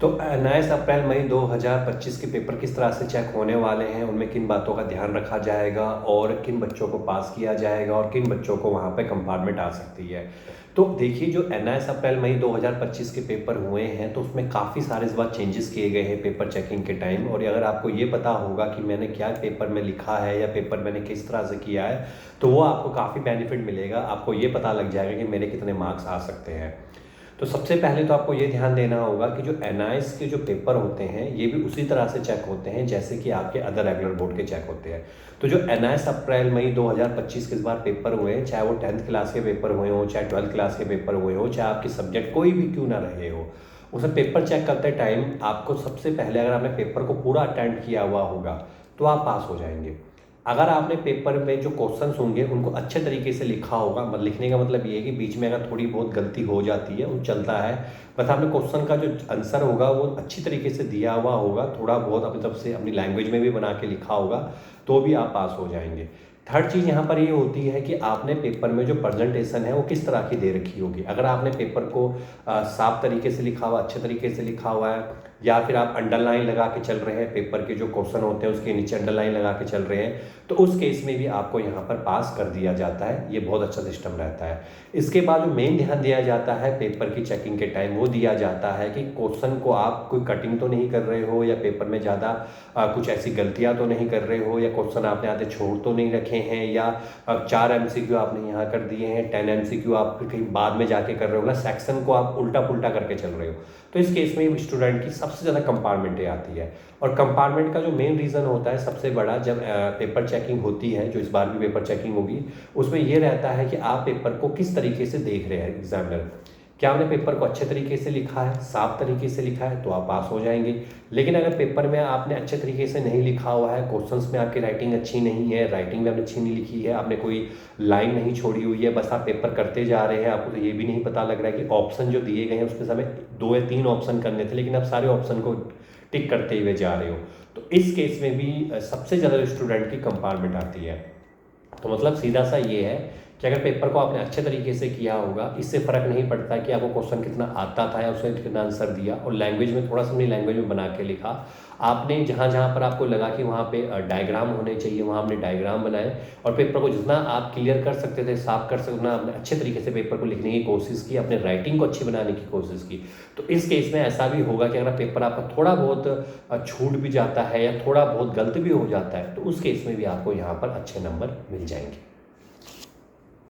तो 19 अप्रैल मई 2025 के पेपर किस तरह से चेक होने वाले हैं, उनमें किन बातों का ध्यान रखा जाएगा और किन बच्चों को पास किया जाएगा और किन बच्चों को वहाँ पे कंपार्टमेंट आ सकती है। तो देखिए, जो 19 अप्रैल मई 2025 के पेपर हुए हैं तो उसमें काफ़ी सारे इस बार चेंजेस किए गए हैं पेपर चेकिंग के टाइम। और अगर आपको ये पता होगा कि मैंने क्या पेपर में लिखा है या पेपर मैंने किस तरह से किया है, तो वो आपको काफ़ी बेनिफिट मिलेगा। आपको ये पता लग जाएगा कि मेरे कितने मार्क्स आ सकते हैं। तो सबसे पहले तो आपको ये ध्यान देना होगा कि जो एनआईएस के जो पेपर होते हैं ये भी उसी तरह से चेक होते हैं जैसे कि आपके अदर रेगुलर बोर्ड के चेक होते हैं। तो जो एनआईएस अप्रैल मई 2025 के इस बार पेपर हुए हैं, चाहे वो 10th क्लास के पेपर हुए हों, चाहे 12th क्लास के पेपर हुए हों, चाहे आपकी सब्जेक्ट कोई भी क्यों ना रहे हो, उसे पेपर चेक करते टाइम आपको सबसे पहले, अगर आपने पेपर को पूरा अटेंड किया हुआ होगा तो आप पास हो जाएंगे। अगर आपने पेपर में जो क्वेश्चंस होंगे उनको अच्छे तरीके से लिखा होगा, मतलब लिखने का मतलब ये है कि बीच में अगर थोड़ी बहुत गलती हो जाती है वो चलता है, बस आपने क्वेश्चन का जो आंसर होगा वो अच्छी तरीके से दिया हुआ होगा, थोड़ा बहुत अपनी तरफ से अपनी लैंग्वेज में भी बना के लिखा होगा, तो भी आप पास हो जाएंगे। थर्ड चीज़ यहाँ पर ये होती है कि आपने पेपर में जो प्रेजेंटेशन है वो किस तरह की दे रखी होगी। अगर आपने पेपर को साफ तरीके से लिखा हुआ, अच्छे तरीके से लिखा हुआ है, या फिर आप अंडरलाइन लगा के चल रहे हैं, पेपर के जो क्वेश्चन होते हैं उसके नीचे अंडरलाइन लगा के चल रहे हैं, तो उस केस में भी आपको यहाँ पर पास कर दिया जाता है। ये बहुत अच्छा सिस्टम रहता है। इसके बाद जो मेन ध्यान दिया जाता है पेपर की चेकिंग के टाइम, वो दिया जाता है कि क्वेश्चन को आप कोई कटिंग तो नहीं कर रहे हो, या पेपर में ज़्यादा कुछ ऐसी गलतियाँ तो नहीं कर रहे हो, या क्वेश्चन आपने आधे छोड़ तो नहीं रखे हैं, या 4 MCQ आपने यहाँ कर दिए हैं, 10 MCQ आप कहीं बाद में जाके कर रहे हो ना, सेक्शन को आप उल्टा पुल्टा करके चल रहे हो। तो इस केस में स्टूडेंट की सबसे ज़्यादा कंपार्टमेंटें आती है। और कंपार्टमेंट का जो मेन रीज़न होता है सबसे बड़ा, जब पेपर चेकिंग होती है, जो इस बार भी पेपर चेकिंग होगी, उसमें ये रहता है कि आप पेपर को किस तरीके से देख रहे हैं एग्जामिनर। क्या आपने पेपर को अच्छे तरीके से लिखा है, साफ तरीके से लिखा है, तो आप पास हो जाएंगे। लेकिन अगर पेपर में आपने अच्छे तरीके से नहीं लिखा हुआ है, क्वेश्चंस में आपकी राइटिंग अच्छी नहीं है, राइटिंग में आपने अच्छी नहीं लिखी है, आपने कोई लाइन नहीं छोड़ी हुई है, बस आप पेपर करते जा रहे हैं, आपको तो ये भी नहीं पता लग रहा है कि ऑप्शन जो दिए गए हैं उसमें समय 2 या 3 ऑप्शन करने थे, लेकिन आप सारे ऑप्शन को टिक करते हुए जा रहे हो, तो इस केस में भी सबसे ज़्यादा स्टूडेंट की कंपार्टमेंट आती है। तो मतलब सीधा सा ये है कि अगर पेपर को आपने अच्छे तरीके से किया होगा, इससे फ़र्क नहीं पड़ता कि आपको क्वेश्चन कितना आता था या उसने कितना आंसर दिया, और लैंग्वेज में थोड़ा सा अपनी लैंग्वेज में बना के लिखा। आपने जहाँ जहाँ पर आपको लगा कि वहाँ पे डायग्राम होने चाहिए वहाँ आपने डायग्राम बनाए, और पेपर को जितना आप क्लियर कर सकते थे, साफ कर सकते, उतना आपने अच्छे तरीके से पेपर को लिखने की कोशिश की, अपने राइटिंग को अच्छी बनाने की कोशिश की। तो इस केस में ऐसा भी होगा कि अगर पेपर आपका थोड़ा बहुत छूट भी जाता है या थोड़ा बहुत गलत भी हो जाता है, तो उस केस में भी आपको यहाँ पर अच्छे नंबर मिल जाएंगे।